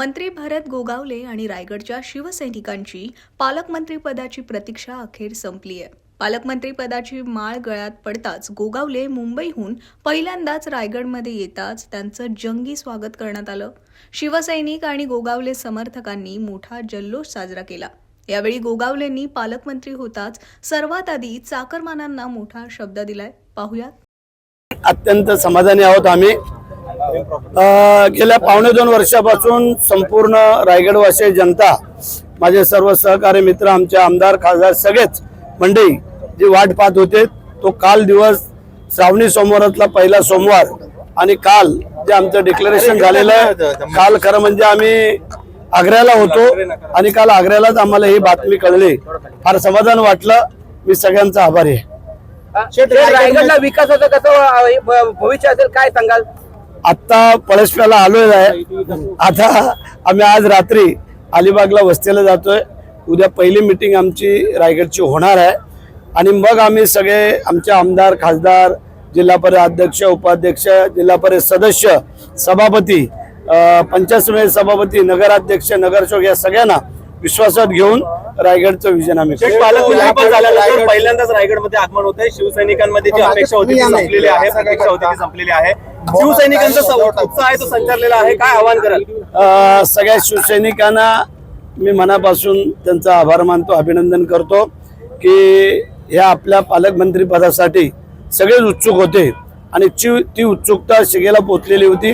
मंत्री भरत गोगावले आणि रायगडच्या शिवसैनिकांची पालकमंत्रीपदाची प्रतीक्षा अखेर संपली आहे। पालकमंत्रीपदाची माळ गळ्यात पडताच गोगावले मुंबईहून पहिल्यांदाच रायगडमध्ये येताच त्यांचं जंगी स्वागत करण्यात आलं। शिवसैनिक आणि गोगावले समर्थकांनी मोठा जल्लोष साजरा केला। यावेळी गोगावलेंनी पालकमंत्री होताच सर्वात आधी चाकरमानांना मोठा शब्द दिलाय। पाहूयात। अत्यंत समाधानी आहोत आम्ही। गेल्या 2.5 वर्षापासून संपूर्ण रायगडवासी जनता, माझे सर्व सहकारी मित्र, आमचे आमदार खासदार सगळेच मंडळी जी वाट पाहत होते, तो काल दिवस श्रावणी सोमवारातला पहिला सोमवार आणि काल जे आमचं डिक्लेरेशन झालेलं आहे। काल खरं म्हणजे आम्ही आग्र्याला होतो आणि काल आग्र्यालाच आम्हाला ही बातमी कळली। फार समाधान वाटलं। मी सगळ्यांचा आभारी आहे। रायगडला विकासाचं कसं भविष्य असेल काय सांगाल? आता पळसप्याला आलोय आहे। आता आम्ही आज रात्री अलिबागला वस्तीला जातोय। उद्या पहिली मीटिंग आमची रायगडची होणार आहे आणि मग आम्ही सगळे आमचे आमदार खासदार, जिल्हा परिषद अध्यक्ष, उपाध्यक्ष, जिल्हा परिषद सदस्य, सभापती, पंचायत समिती सभापती, नगराध्यक्ष, नगरसेवक या सगळ्यांना विश्वासात घेऊन रायगडचं विजन आम्ही पहिल्यांदाच रायगडमध्ये आगमन होत आहे। शिवसैनिकांमध्ये जी अपेक्षा होती ती संपलेली आहे, प्रतीक्षा होती ती संपलेली आहे। शिवसैनिकांचा उत्साह आहे तो संचारलेला आहे, काय आवाहन कराल? सगळ्या शिवसैनिकांना मी मनापासून त्यांचा आभार मानतो, अभिनंदन करतो की या आपल्या पालकमंत्री पदासाठी सगळेच उत्सुक होते आणि ती उत्सुकता शिगेला पोचलेली होती,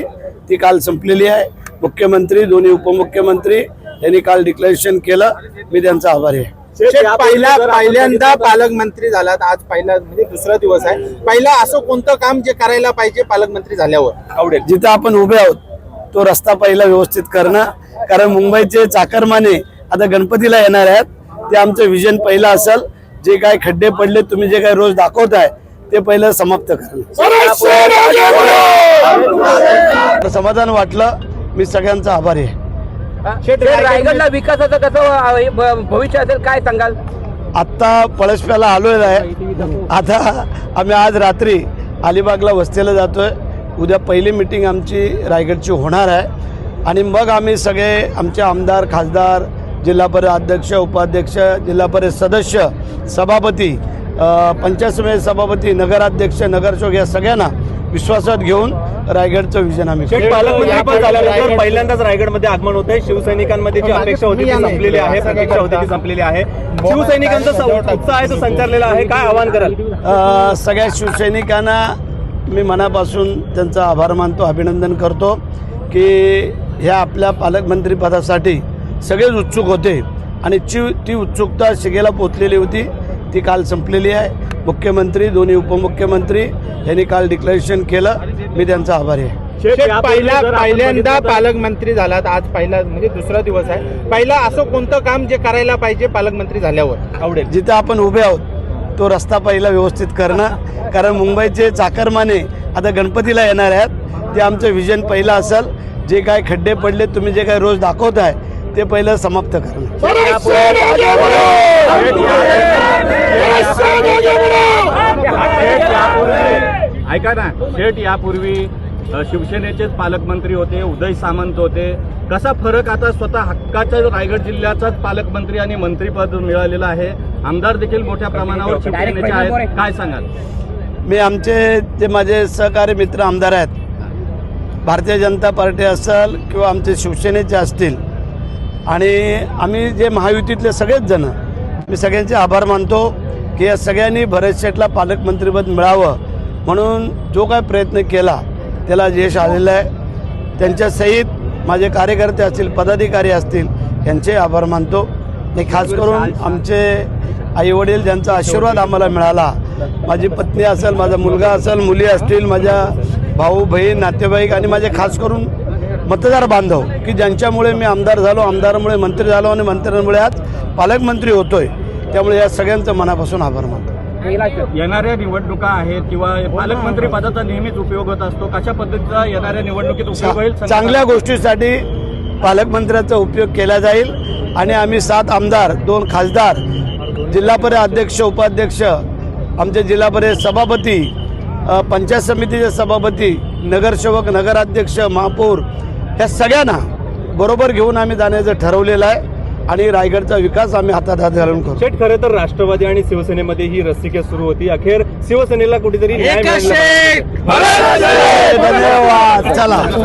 ती काल संपलेली आहे। मुख्यमंत्री, दोन्ही उपमुख्यमंत्री यांनी काल डिक्लेरेशन केलं। मी त्यांचा आभारी आहे। पहिल्यांदा पालकमंत्री झालात, आज पहिला म्हणजे दुसरा दिवस आहे। पहिला असं कोणतं काम जे करायला पाहिजे पालकमंत्री झाल्यावर आवडेल? जिथं आपण उभे आहोत तो रस्ता पहिला व्यवस्थित करणं, कारण मुंबईचे चाकरमाने आता गणपतीला येणार आहेत, ते आमचं विजन पहिलं असेल। जे काय खड्डे पडले, तुम्ही जे काय रोज दाखवताय ते पहिलं समाप्त करणं। समाधान वाटलं। मी सगळ्यांचा आभारी आहे। रायगडला विकासाचं कसं भविष्य असेल काय सांगाल? आता पळसप्याला आलोय आहे। आता आम्ही आज रात्री अलिबागला वस्तीला जातोय। उद्या पहिली मीटिंग आमची रायगडची होणार आहे आणि मग आम्ही सगळे आमचे आमदार खासदार, जिल्हा परिषद अध्यक्ष, उपाध्यक्ष, जिल्हा परिषद सदस्य, सभापती, पंचायत समिती सभापती, नगराध्यक्ष, नगरसेवक या सगळ्यांना विश्वासात घेऊन रायगडचं विजन आम्ही पहिल्यांदाच रायगडमध्ये आगमन होत आहे। शिवसैनिकांमध्ये जी अपेक्षा होती ती संपलेली आहे, प्रतीक्षा होती ती संपलेली आहे। शिवसैनिकांचा उत्साह आहे तो संचारलेला आहे, काय आवाहन कराल? सगळ्या शिवसैनिकांना मी मनापासून त्यांचा आभार मानतो, अभिनंदन करतो की ह्या आपल्या पालकमंत्री पदासाठी सगळेच उत्सुक होते आणि ती उत्सुकता शिगेला पोचलेली होती, ती काल संपलेली आहे। मुख्यमंत्री, दोन्ही उपमुख्यमंत्री यांनी काल डिक्लेरेशन केलं। मी त्यांचा आभारी आहे। पहिल्यांदा पालकमंत्री झालात, आज पहिला म्हणजे दुसरा दिवस आहे। पहिला असं कोणतं काम जे करायला पाहिजे पालकमंत्री झाल्यावर आवडेल? जिथं आपण उभे आहोत तो रस्ता पहिला व्यवस्थित करणं, कारण मुंबईचे चाकरमाने आता गणपतीला येणार आहेत, ते आमचं विजन पहिलं असेल। जे काय खड्डे पडले, तुम्ही जे काय रोज दाखवताय ते पहिलं समाप्त करणं। ऐका ना शेठ, यापूर्वी शिवसेनेचेच पालकमंत्री होते, उदय सामंत होते। कसा फरक आता स्वतः हक्काच्या रायगड जिल्ह्याचाच पालकमंत्री आणि मंत्रीपद मिळालेलं आहे। आमदार देखील मोठ्या प्रमाणावर शिवसेनेचे आहेत, काय सांगाल? मी आमचे जे माझे सहकारी मित्र आमदार आहेत, भारतीय जनता पार्टी असेल किंवा आमचे शिवसेनेचे असतील, आणि आम्ही जे महायुतीतले सगळेच जण, मी सगळ्यांचे आभार मानतो की या सगळ्यांनी भरत शेठला पालकमंत्रीपद मिळावं म्हणून जो काय प्रयत्न केला त्याला यश आलेलं आहे। त्यांच्यासहित माझे कार्यकर्ते असतील, पदाधिकारी असतील, यांचे आभार मानतो। आणि खास करून आमचे आईवडील ज्यांचा आशीर्वाद आम्हाला मिळाला, माझी पत्नी असेल, माझा मुलगा असेल, मुली असतील, माझ्या भाऊ बहीण, नातेवाईक आणि माझे खास करून मतदार बांधव की ज्यांच्यामुळे मी आमदार झालो, आमदारामुळे मंत्री झालो आणि मंत्र्यांमुळे आज पालकमंत्री होतोय, त्यामुळे या सगळ्यांचं मनापासून आभार मानतो। येणाऱ्या निवडणुका आहेत किंवा पालकमंत्री पदाचा नेहमीच उपयोग होत असतो, कशा पद्धतीचा येणाऱ्या निवडणुकीत उपयोग होईल? चांगल्या गोष्टीसाठी पालकमंत्र्याचा उपयोग केला जाईल आणि आम्ही 7 आमदार, 2 खासदार, जिल्हा परिषद अध्यक्ष, उपाध्यक्ष, आमचे जिल्हा परिषद सभापती, पंचायत समितीचे सभापती, नगरसेवक, नगराध्यक्ष, महापौर या सगळ्यांना बरोबर घेऊन आम्ही जाण्याचं ठरवलेलं आहे आणि रायगडचा विकास आम्ही हातात हात घालून करू. शेठ, खरं तर राष्ट्रवादी आणि शिवसेनेमध्ये ही रस्सीखेच सुरू होती. अखेर शिवसेनेला कुठेतरी न्याय मिळाला. धन्यवाद. चला.